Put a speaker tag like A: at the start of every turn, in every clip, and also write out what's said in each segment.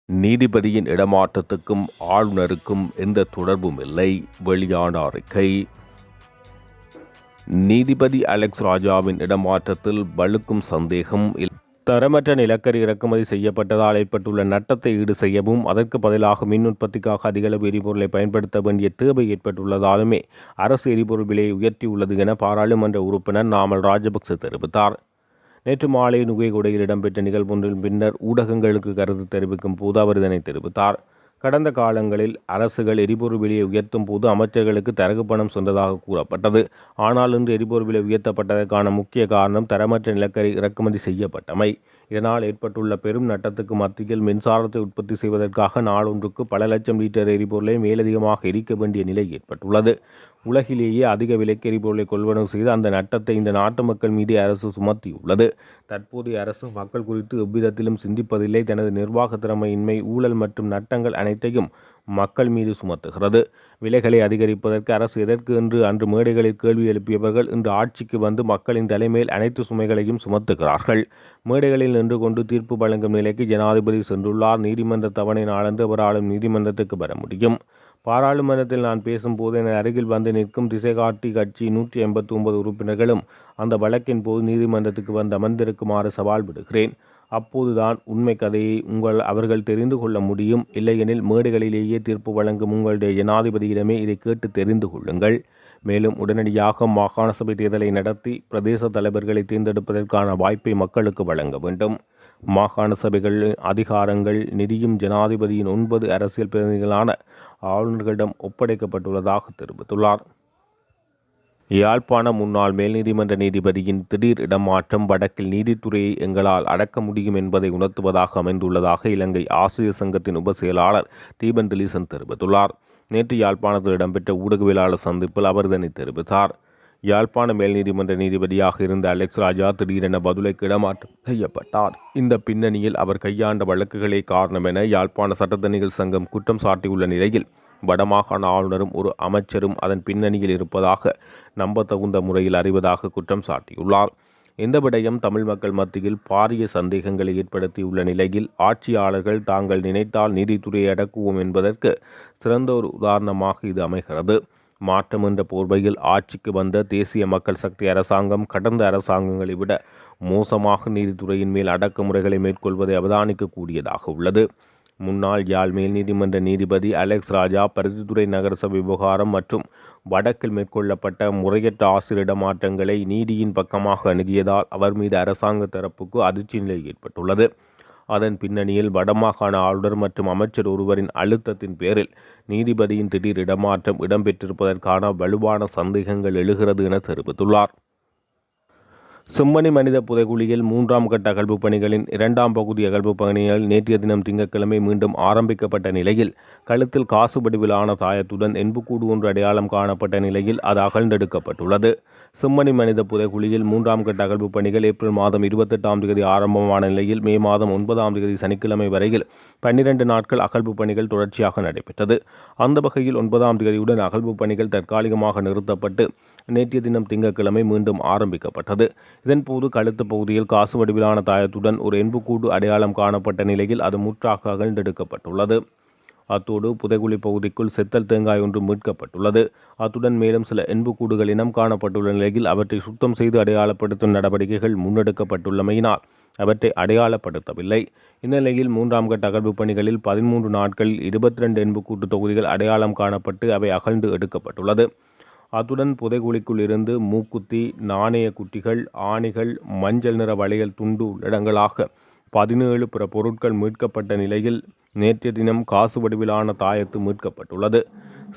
A: நீதிபதியின் இடமாற்றத்துக்கும் ஆளுநருக்கும் எந்த தொடர்பும் இல்லை, வெளியான அறிக்கை. நீதிபதி அலெக்ஸ் ராஜாவின் இடமாற்றத்தில் வலுக்கும் சந்தேகம். தரமற்ற நிலக்கரி இறக்குமதி செய்யப்பட்டதால் ஏற்பட்டுள்ள நட்டத்தை ஈடு செய்யவும், அதற்கு பதிலாக மின் உற்பத்திக்காக அதிகளவு எரிபொருளை பயன்படுத்த வேண்டிய தேவை ஏற்பட்டுள்ளதாலுமே அரசு எரிபொருள் விலையை உயர்த்தியுள்ளது என பாராளுமன்ற உறுப்பினர் நாமல் ராஜபக்ச தெரிவித்தார். நேற்று மாலை நுகைகொடையில் இடம்பெற்ற நிகழ்வொன்றின் பின்னர் ஊடகங்களுக்கு கருத்து தெரிவிக்கும் போது அவர் இதனை தெரிவித்தார். கடந்த காலங்களில் அரசுகள் எரிபொருள் விலையை உயர்த்தும் போது அமைச்சர்களுக்கு தரகு பணம் சென்றதாக கூறப்பட்டது. ஆனால் இன்று எரிபொருள் விலை உயர்த்தப்பட்டதற்கான முக்கிய காரணம் தரமற்ற நிலக்கரி இறக்குமதி செய்யப்பட்டமை. இதனால் ஏற்பட்டுள்ள பெரும் நட்டத்துக்கு மத்தியில் மின்சாரத்தை உற்பத்தி செய்வதற்காக நாளொன்றுக்கு பல லட்சம் லிட்டர் எரிபொருளை மேலதிகமாக எரிக்க வேண்டிய நிலை ஏற்பட்டுள்ளது. உலகிலேயே அதிக விலைக்கு எரிபொருளை கொள்வனவு செய்து அந்த நட்டத்தை இந்த நாட்டு மக்கள் மீது அரசு சுமத்தியுள்ளது. தற்போதைய அரசு மக்கள் குறித்து எவ்விதத்திலும் சிந்திப்பதில்லை. தனது நிர்வாக திறமையின்மை, ஊழல் மற்றும் நட்டங்கள் அனைத்தையும் மக்கள் மீது சுமத்துகிறது. விலைகளை அதிகரிப்பதற்கு அரசு எதற்கு என்று அன்று மேடைகளில் கேள்வி எழுப்பியவர்கள் இன்று ஆட்சிக்கு வந்து மக்களின் தலைமையில் அனைத்து சுமைகளையும் சுமத்துகிறார்கள். மேடைகளில் நின்று கொண்டு தீர்ப்பு வழங்கும் நிலைக்கு ஜனாதிபதி சென்றுள்ளார். நீதிமன்ற தவணை நாளன்று அவராலும் நீதிமன்றத்துக்கு வர முடியும். பாராளுமன்றத்தில் நான் பேசும்போது என அருகில் வந்து நிற்கும் திசைகாட்டி கட்சி 189 உறுப்பினர்களும் அந்த வழக்கின் போது நீதிமன்றத்துக்கு வந்து அமர்ந்திருக்குமாறு சவால் விடுகிறேன். அப்போதுதான் உண்மை கதையை அவர்கள் தெரிந்து கொள்ள முடியும். இல்லையெனில் மேடைகளிலேயே தீர்ப்பு வழங்கும் உங்களுடைய ஜனாதிபதியிடமே இதை கேட்டு தெரிந்து கொள்ளுங்கள். மேலும் உடனடியாக மாகாண சபை தேர்தலை நடத்தி பிரதேச தலைவர்களை தேர்ந்தெடுப்பதற்கான வாய்ப்பை மக்களுக்கு வழங்க வேண்டும். மாகாண சபைகளின் அதிகாரங்கள் நிதியும் ஜனாதிபதியின் 9 அரசியல் பிரதிநிதிகளான ஆளுநர்களிடம் ஒப்படைக்கப்பட்டுள்ளதாக தெரிவித்துள்ளார். யாழ்ப்பாணம் முன்னாள் மேல் நீதிமன்ற நீதிபதியின் திடீர் இடமாற்றம் வடக்கில் நீதித்துறையை எங்களால் அடக்க முடியும் என்பதை உணர்த்துவதாக அமைந்துள்ளதாக இலங்கை ஆசிரியர் சங்கத்தின் உப செயலாளர் தீபன் திலீசன் தெரிவித்துள்ளார். நேற்று யாழ்ப்பாணத்தில் இடம்பெற்ற ஊடகவியலாளர் சந்திப்பில் அவர் இதனை தெரிவித்தார். யாழ்ப்பாண மேல் நீதிமன்ற நீதிபதியாக இருந்த அலெக்ஸ் ராஜா திடீரென பதுளைக்கு இடமாற்றம் செய்யப்பட்டார். இந்த பின்னணியில் அவர் கையாண்ட வழக்குகளே காரணம் என யாழ்ப்பாண சட்டத்தணிகள் சங்கம் குற்றம் சாட்டியுள்ள நிலையில் வடமாகாண ஆளுநரும் ஒரு அமைச்சரும் அதன் பின்னணியில் இருப்பதாக நம்பத்தகுந்த முறையில் அறிவதாக குற்றம் சாட்டியுள்ளார். இந்த விடயம் தமிழ் மக்கள் மத்தியில் பாரிய சந்தேகங்களை ஏற்படுத்தியுள்ள நிலையில் ஆட்சியாளர்கள் தாங்கள் நினைத்தால் நீதித்துறையை அடக்குவோம் என்பதற்கு சிறந்த ஒரு உதாரணமாக இது அமைகிறது. மாற்றம் என்ற போர்வையில் ஆட்சிக்கு வந்த தேசிய மக்கள் சக்தி அரசாங்கம் கடந்த அரசாங்கங்களை விட மோசமாக நீதித்துறையின் மேல் அடக்குமுறைகளை மேற்கொள்வதை அவதானிக்கக்கூடியதாக உள்ளது. முன்னாள் யாழ் மேல் நீதிமன்ற நீதிபதி அலெக்ஸ் ராஜா பருத்தித்துறை நகரசபை விவகாரம் மற்றும் வடக்கில் மேற்கொள்ளப்பட்ட முறையற்ற ஆசிரியர் இடமாற்றங்களை நீதியின் பக்கமாக அணுகியதால் அவர் மீது அரசாங்க தரப்புக்கு அதிர்ச்சி நிலை ஏற்பட்டுள்ளது. அதன் பின்னணியில் வடமாகாண ஆளுநர் மற்றும் அமைச்சர் ஒருவரின் அழுத்தத்தின் பேரில் நீதிபதியின் திடீர் இடமாற்றம் இடம்பெற்றிருப்பதற்கான வலுவான சந்தேகங்கள் எழுகிறது என தெரிவித்துள்ளார். செம்மணி மனித புதைகுழியில் 3ஆம் கட்ட அகழ்வு பணிகளின் 2ஆம் பகுதி அகழ்வு பணிகள் நேற்றைய தினம் திங்கட்கிழமை மீண்டும் ஆரம்பிக்கப்பட்ட நிலையில் கழுத்தில் காசு வடிவிலான தாயத்துடன் எண்புக்கூடு ஒன்று அடையாளம் காணப்பட்ட நிலையில் அது அகழ்ந்தெடுக்கப்பட்டுள்ளது. செம்மணி மனித புதைகுழியில் 3ஆம் கட்ட அகழ்வு பணிகள் ஏப்ரல் மாதம் 28ஆம் தேதி ஆரம்பமான நிலையில் மே மாதம் 9ஆம் தேதி சனிக்கிழமை வரையில் 12 நாட்கள் அகழ்வு பணிகள் தொடர்ச்சியாக நடைபெற்றது. அந்த வகையில் 9ஆம் தேதியுடன் அகழ்வு பணிகள் தற்காலிகமாக நிறுத்தப்பட்டு நேற்றைய தினம் திங்கட்கிழமை மீண்டும் ஆரம்பிக்கப்பட்டது. இதன்போது கழுத்து பகுதியில் காசு வடிவிலான தாயத்துடன் ஒரு எண்புக்கூடு அடையாளம் காணப்பட்ட நிலையில் அது முற்றாக அகழ்ந்தெடுக்கப்பட்டுள்ளது. அத்தோடு புதைகுழி பகுதிக்குள் செத்தல் தேங்காய் ஒன்று மீட்கப்பட்டுள்ளது. அத்துடன் மேலும் சில எண்புக்கூடுகள் இனம் காணப்பட்டுள்ள நிலையில் அவற்றை சுத்தம் செய்து அடையாளப்படுத்தும் நடவடிக்கைகள் முன்னெடுக்கப்பட்டுள்ளமையினால் அவற்றை அடையாளப்படுத்தவில்லை. இந்நிலையில் 3ஆம் கட்ட அகழ்வு பணிகளில் 13 நாட்களில் 22 எண்புக்கூட்டு தொகுதிகள் அடையாளம் காணப்பட்டு அவை அகழ்ந்து எடுக்கப்பட்டுள்ளது. அத்துடன் புதைகுழிக்குள் இருந்து மூக்குத்தி, நாணய குட்டிகள், ஆணிகள், மஞ்சள் நிற வளையல் துண்டு உள்ளடங்களாக 17 பிற பொருட்கள் மீட்கப்பட்ட நிலையில் நேற்றைய தினம் காசு வடிவிலான தாயத்து மீட்கப்பட்டுள்ளது.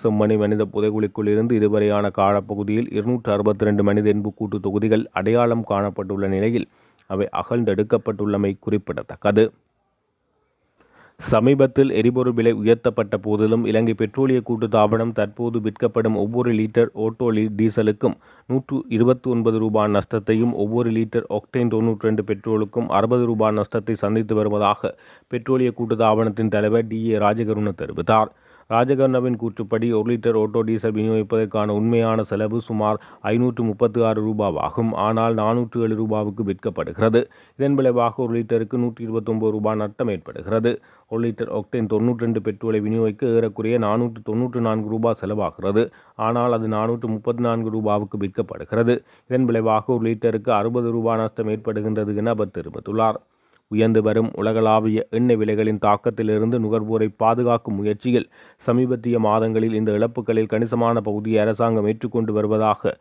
A: செம்மணி மனித புதைகுழிக்குள் இருந்து இதுவரையான காலப்பகுதியில் 262 மனித எண்புக்கூட்டு தொகுதிகள் அடையாளம் காணப்பட்டுள்ள நிலையில் அவை அகழ்ந்தெடுக்கப்பட்டுள்ளமை குறிப்பிடத்தக்கது. சமீபத்தில் எரிபொருள் விலை உயர்த்தப்பட்ட போதிலும் இலங்கை பெட்ரோலிய கூட்டுத்தாபனம் தற்போது விற்கப்படும் ஒவ்வொரு லிட்டர் ஓட்டோ டீசலுக்கும் 129 ரூபாய் நஷ்டத்தையும் ஒவ்வொரு லிட்டர் ஒக்டேன் 92 பெட்ரோலுக்கும் 60 ரூபாய் நஷ்டத்தை சந்தித்து வருவதாக பெட்ரோலிய கூட்டுத்தாபனத்தின் தலைவர் DA ராஜகருண தெரிவித்தார். ராஜகண்ணவின் கூற்றுப்படி 1 லிட்டர் ஓட்டோ டீசல் விநியோகிப்பதற்கான உண்மையான செலவு சுமார் 536 ரூபாவாகும். ஆனால் 407 ரூபாவுக்கு விற்கப்படுகிறது. இதன் விளைவாக 1 லிட்டருக்கு 129 ரூபாய் நட்டம் ஏற்படுகிறது. 1 லிட்டர் ஒக்டேன் 92 பெட்ரோலை விநியோகிக்க ஏறக்குறைய 494 ரூபாய் செலவாகிறது. ஆனால் அது 434 ரூபாவுக்கு விற்கப்படுகிறது. இதன் விளைவாக 1 லிட்டருக்கு 60 ரூபாய் நஷ்டம் ஏற்படுகின்றது என அவர் தெரிவித்துள்ளார். உயர்ந்து வரும் உலகளாவிய எண்ணெய் விலைகளின் தாக்கத்திலிருந்து நுகர்வோரை பாதுகாக்கும் முயற்சியில் சமீபத்திய மாதங்களில் இந்த இழப்புகளில் கணிசமான பகுதியை அரசாங்கம் ஏற்றுக்கொண்டு வருவதாக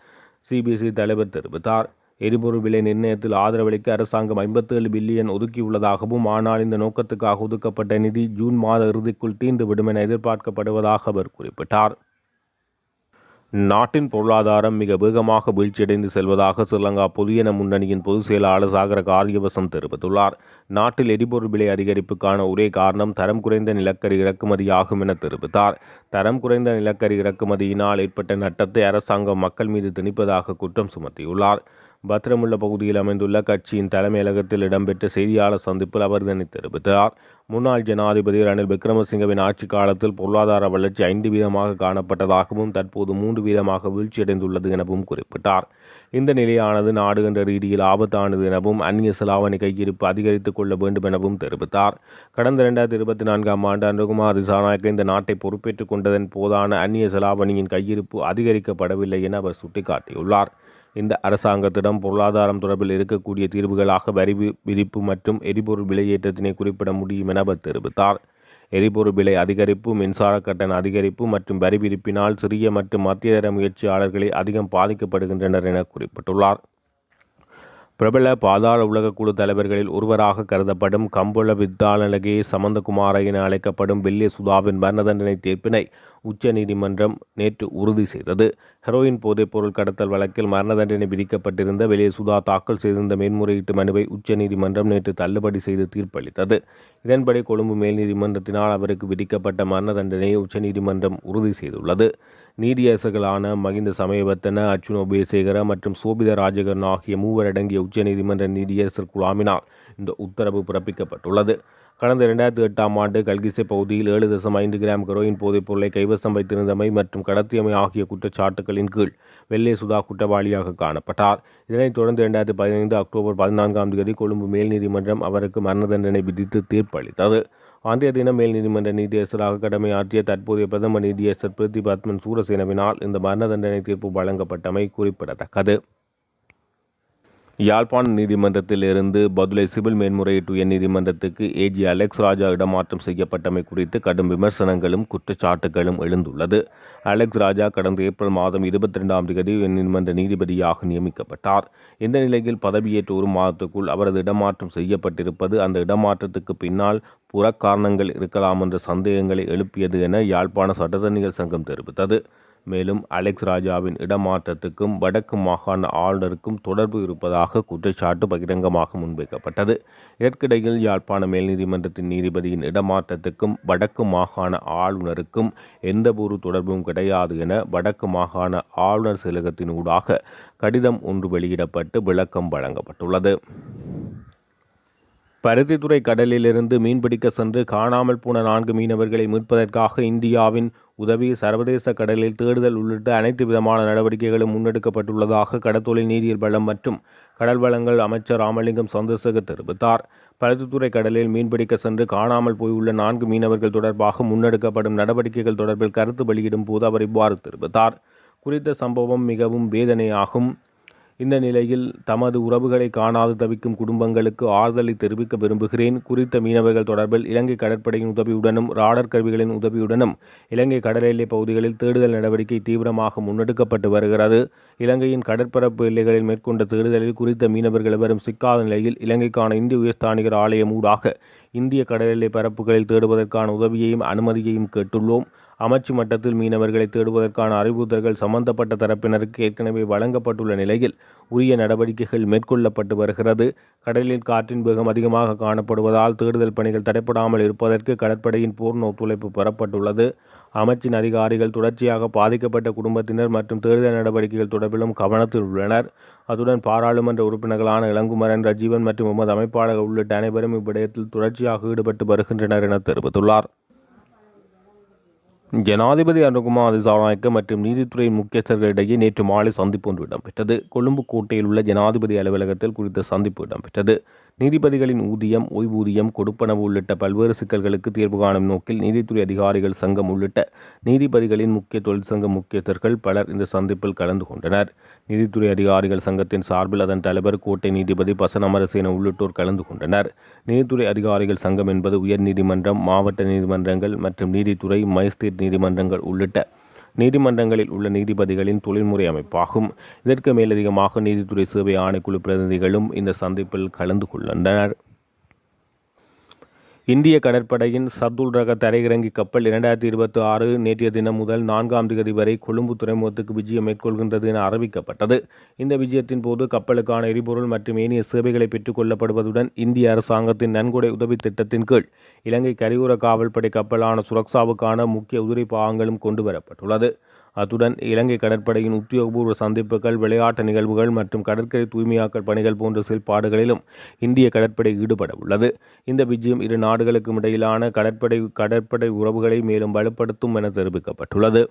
A: சிபிசி தலைவர் தெரிவித்தார். எரிபொருள் விலை நிர்ணயத்தில் ஆதரவளிக்க அரசாங்கம் 57 பில்லியன் ஒதுக்கியுள்ளதாகவும், ஆனால் இந்த நோக்கத்துக்காக ஒதுக்கப்பட்ட நிதி ஜூன் மாத இறுதிக்குள் தீர்ந்துவிடும் என எதிர்பார்க்கப்படுவதாக அவர் குறிப்பிட்டார். நாட்டின் பொருளாதாரம் மிக வேகமாக வீழ்ச்சியடைந்து செல்வதாக ஸ்ரீலங்கா பொதுஜன முன்னணியின் பொதுச் செயலாளர் சாகர காரியவசம் தெரிவித்துள்ளார். நாட்டில் எரிபொருள் விலை அதிகரிப்புக்கான ஒரே காரணம் தரம் குறைந்த நிலக்கரி இறக்குமதியாகும் என தெரிவித்தார். தரம் குறைந்த நிலக்கரி இறக்குமதியினால் ஏற்பட்ட நட்டத்தை அரசாங்கம் மக்கள் மீது திணிப்பதாக குற்றம் சுமத்தியுள்ளார். பத்திரமுள்ள பகுதியில் அமைந்துள்ள கட்சியின் தலைமையகத்தில் இடம்பெற்ற செய்தியாளர் சந்திப்பில் அவர் இதனை தெரிவித்தார். முன்னாள் ஜனாதிபதி ரணில் விக்ரமசிங்கவின் ஆட்சி காலத்தில் பொருளாதார வளர்ச்சி 5% காணப்பட்டதாகவும் தற்போது 3% வீழ்ச்சியடைந்துள்ளது எனவும் குறிப்பிட்டார். இந்த நிலையானது நாடு என்ற ரீதியில் ஆபத்தானது எனவும் அந்நிய செலாவணி கையிருப்பு அதிகரித்துக் கொள்ள வேண்டும் எனவும் தெரிவித்தார். கடந்த 2024ஆம் ஆண்டு அனுகுமார் திசாநாயக்க இந்த நாட்டை பொறுப்பேற்றுக் கொண்டதன் போதான அந்நிய செலாவணியின் கையிருப்பு அதிகரிக்கப்படவில்லை என அவர் சுட்டிக்காட்டியுள்ளார். இந்த அரசாங்கத்திடம் பொருளாதாரம் தொடர்பில் இருக்கக்கூடிய தீர்வுகளாக வரி விதிப்பு மற்றும் எரிபொருள் விலையேற்றத்தினை குறிப்பிட முடியும் என அவர் தெரிவித்தார். எரிபொருள் விலை அதிகரிப்பு, மின்சார கட்டண அதிகரிப்பு மற்றும் வரி விதிப்பினால் சிறிய மற்றும் மத்தியதர முயற்சியாளர்களே அதிகம் பாதிக்கப்படுகின்றனர் என குறிப்பிட்டுள்ளார். பிரபல பாதாள உலக குழு தலைவர்களில் ஒருவராக கருதப்படும் கம்பொல வித்தாலகே சமந்தகுமார என அழைக்கப்படும் வெள்ளே சுதாவின் மரண தண்டனை தீர்ப்பினை உச்ச நீதிமன்றம் நேற்று உறுதி செய்தது. ஹெரோயின் போதைப்பொருள் கடத்தல் வழக்கில் மரண தண்டனை விதிக்கப்பட்டிருந்த வெள்ளே சுதா தாக்கல் செய்திருந்த மேன்முறையீட்டு மனுவை உச்ச நீதிமன்றம் நேற்று தள்ளுபடி செய்து தீர்ப்பளித்தது. இதன்படி கொழும்பு மேல் நீதிமன்றத்தினால் அவருக்கு விதிக்கப்பட்ட மரண தண்டனையை உச்சநீதிமன்றம் உறுதி செய்துள்ளது. நீதியரசர்களான மகிந்த சமயவர்த்தன, அர்ச்சுன உபயசேகர மற்றும் சோபித ராஜகர்ண ஆகிய மூவர் அடங்கிய உச்சநீதிமன்ற நீதியரசர் குழாமினால் இந்த உத்தரவு பிறப்பிக்கப்பட்டுள்ளது. கடந்த 2008ஆம் ஆண்டு கல்கிசை பகுதியில் 7.5 கிராம் ஹெரோயின் போதைப் பொருளை கைவசம் வைத்திருந்தமை மற்றும் கடத்தியமை ஆகிய குற்றச்சாட்டுகளின் கீழ் வெள்ளே சுதா குற்றவாளியாக காணப்பட்டார். இதனைத் தொடர்ந்து 2015 அக்டோபர் 14ஆம் தேதி கொழும்பு மேல் நீதிமன்றம் அவருக்கு மரண தண்டனை விதித்து தீர்ப்பளித்தது. அன்றைய தினம் மேல் நீதிமன்ற நீதியரசராக கடமையாற்றிய தற்போதைய பிரதம நீதியரசர் பிரித்தி பத்மன் சூரசேனவினால் இந்த மரண தண்டனை தீர்ப்பு வழங்கப்பட்டமை குறிப்பிடத்தக்கது. யாழ்ப்பாண நீதிமன்றத்தில் இருந்து பதுளை சிவில் மேன்முறையீட்டு உயர் நீதிமன்றத்துக்கு ஏஜி அலெக்ஸ் ராஜா இடமாற்றம் செய்யப்பட்டமை குறித்து கடும் விமர்சனங்களும் குற்றச்சாட்டுகளும் எழுந்துள்ளது. அலெக்ஸ் ராஜா கடந்த ஏப்ரல் மாதம் 22ஆம் தேதி உயர்நீதிமன்ற நீதிபதியாக நியமிக்கப்பட்டார். இந்த நிலையில் பதவியேற்ற ஒரு மாதத்துக்குள் அவரது இடமாற்றம் செய்யப்பட்டிருப்பது அந்த இடமாற்றத்துக்கு பின்னால் புறக்காரணங்கள் இருக்கலாம் என்ற சந்தேகங்களை எழுப்பியது என யாழ்ப்பாண சட்டத்தரணிகள் சங்கம் தெரிவித்தது. மேலும் அலெக்ஸ் ராஜாவின் இடமாற்றத்துக்கும் வடக்கு மாகாண ஆளுநருக்கும் தொடர்பு இருப்பதாக குற்றச்சாட்டு பகிரங்கமாக முன்வைக்கப்பட்டது. இதற்கிடையில் யாழ்ப்பாண மேல் நீதிமன்றத்தின் நீதிபதியின் இடமாற்றத்துக்கும் வடக்கு மாகாண ஆளுநருக்கும் எந்தவொரு தொடர்பும் கிடையாது என வடக்கு மாகாண ஆளுநர் செயலகத்தின் ஊடாக கடிதம் ஒன்று வெளியிடப்பட்டு விளக்கம் வழங்கப்பட்டுள்ளது. பருத்தித்துறை கடலிலிருந்து மீன்பிடிக்க சென்று காணாமல் போன 4 மீனவர்களை மீட்பதற்காக இந்தியாவின் உதவி, சர்வதேச கடலில் தேடுதல் உள்ளிட்ட அனைத்து விதமான நடவடிக்கைகளும் முன்னெடுக்கப்பட்டுள்ளதாக கடற்தொழில் நீரியல் வளம் மற்றும் கடல் வளங்கள் அமைச்சர் ராமலிங்கம் சந்திரசேகர் தெரிவித்தார். பருத்தித்துறை கடலில் மீன்பிடிக்க சென்று காணாமல் போயுள்ள 4 மீனவர்கள் தொடர்பாக முன்னெடுக்கப்படும் நடவடிக்கைகள் தொடர்பில் கருத்து வெளியிடும் போது அவர் இவ்வாறு தெரிவித்தார். குறித்த சம்பவம் மிகவும் வேதனையாகும். இந்த நிலையில் தமது உறவுகளை காணாது தவிக்கும் குடும்பங்களுக்கு ஆறுதலை தெரிவிக்க விரும்புகிறேன். குறித்த மீனவர்கள் தொடர்பில் இலங்கை கடற்படையின் உதவியுடனும் ராடர் கருவிகளின் உதவியுடனும் இலங்கை கடல் எல்லை பகுதிகளில் தேடுதல் நடவடிக்கை தீவிரமாக முன்னெடுக்கப்பட்டு வருகிறது. இலங்கையின் கடற்பரப்பு எல்லைகளில் மேற்கொண்ட தேடுதலில் குறித்த மீனவர்கள் எவரும் சிக்காத நிலையில் இலங்கைக்கான இந்திய உயர்ஸ்தானிகர் ஆலயம் ஊடாக இந்திய கடல் எல்லை பரப்புகளில் தேடுவதற்கான உதவியையும் அனுமதியையும் கேட்டுள்ளோம். அமைச்சு மட்டத்தில் மீனவர்களை தேடுவதற்கான அறிவுறுத்தல்கள் சம்பந்தப்பட்ட தரப்பினருக்கு ஏற்கனவே வழங்கப்பட்டுள்ள நிலையில் உரிய நடவடிக்கைகள் மேற்கொள்ளப்பட்டு வருகிறது. கடலில் காற்றின் வேகம் அதிகமாக காணப்படுவதால் தேடுதல் பணிகள் தடைப்படாமல் இருப்பதற்கு கடற்படையின் பூர்ண ஒத்துழைப்பு பெறப்பட்டுள்ளது. அமைச்சின் அதிகாரிகள் தொடர்ச்சியாக பாதிக்கப்பட்ட குடும்பத்தினர் மற்றும் தேடுதல் நடவடிக்கைகள் தொடர்பிலும் கவனத்தில் உள்ளனர். அத்துடன் பாராளுமன்ற உறுப்பினர்களான இளங்குமரன், ரஜீவன் மற்றும் எமது அமைப்பாளர்கள் உள்ளிட்ட அனைவரும் இவ்விடயத்தில் தொடர்ச்சியாக ஈடுபட்டு வருகின்றனர் என தெரிவித்துள்ளார். ஜனாதிபதி அனுகுமார் திசாநாயக்க மற்றும் நீதித்துறை முக்கியஸ்தர்களிடையே நேற்று மாலை சந்திப்பு ஒன்று இடம்பெற்றது. கொழும்பு கோட்டையில் உள்ள ஜனாதிபதி அலுவலகத்தில் குறித்த சந்திப்பு இடம்பெற்றது. நீதிபதிகளின் ஊதியம், ஓய்வூதியம், கொடுப்பனவு உள்ளிட்ட பல்வேறு சிக்கல்களுக்கு தீர்வு காணும் நோக்கில் நீதித்துறை அதிகாரிகள் சங்கம் உள்ளிட்ட நீதிபதிகளின் முக்கிய தொழிற்சங்க முக்கியஸ்தர்கள் பலர் இந்த சந்திப்பில் கலந்து கொண்டனர். நீதித்துறை அதிகாரிகள் சங்கத்தின் சார்பில் அதன் தலைவர் கோட்டை நீதிபதி பசன் அமரசேன உள்ளிட்டோர் கலந்து கொண்டனர். நீதித்துறை அதிகாரிகள் சங்கம் என்பது உயர் நீதிமன்றம், மாவட்ட நீதிமன்றங்கள் மற்றும் நீதித்துறை, மஜிஸ்திரேட் நீதிமன்றங்கள் உள்ளிட்ட நீதிமன்றங்களில் உள்ள நீதிபதிகளின் தொழில்முறை அமைப்பாகும். இதற்கு மேலதிகமாக நீதித்துறை சேவை ஆணைக்குழு பிரதிநிதிகளும் இந்த சந்திப்பில் கலந்து கொண்டனர். இந்திய கடற்படையின் சர்துல் ரக தரையிறங்கி கப்பல் 2026 நேற்றைய தினம் முதல் 4ஆம் தேதி வரை கொழும்பு துறைமுகத்துக்கு விஜயம் மேற்கொள்கின்றது என அறிவிக்கப்பட்டது. இந்த விஜயத்தின் போது கப்பலுக்கான எரிபொருள் மற்றும் ஏனைய சேவைகளை பெற்றுக் கொள்ளப்படுவதுடன் இந்திய அரசாங்கத்தின் நன்கொடை உதவி திட்டத்தின் கீழ் இலங்கை கரையோர காவல்படை கப்பலான சுரக்ஷாவுக்கான முக்கிய உதிரி பாகங்களும் கொண்டு வரப்பட்டுள்ளது. அத்துடன் இலங்கை கடற்படையின் உத்தியோகபூர்வ சந்திப்புகள், விளையாட்டு நிகழ்வுகள் மற்றும் கடற்கரை தூய்மையாக்கல் பணிகள் போன்ற செயல்பாடுகளிலும் இந்திய கடற்படை ஈடுபட உள்ளது. இந்த விஜயம் இரு நாடுகளுக்கும் இடையிலான கடற்படை உறவுகளை மேலும் வலுப்படுத்தும் என தெரிவிக்கப்பட்டுள்ளது.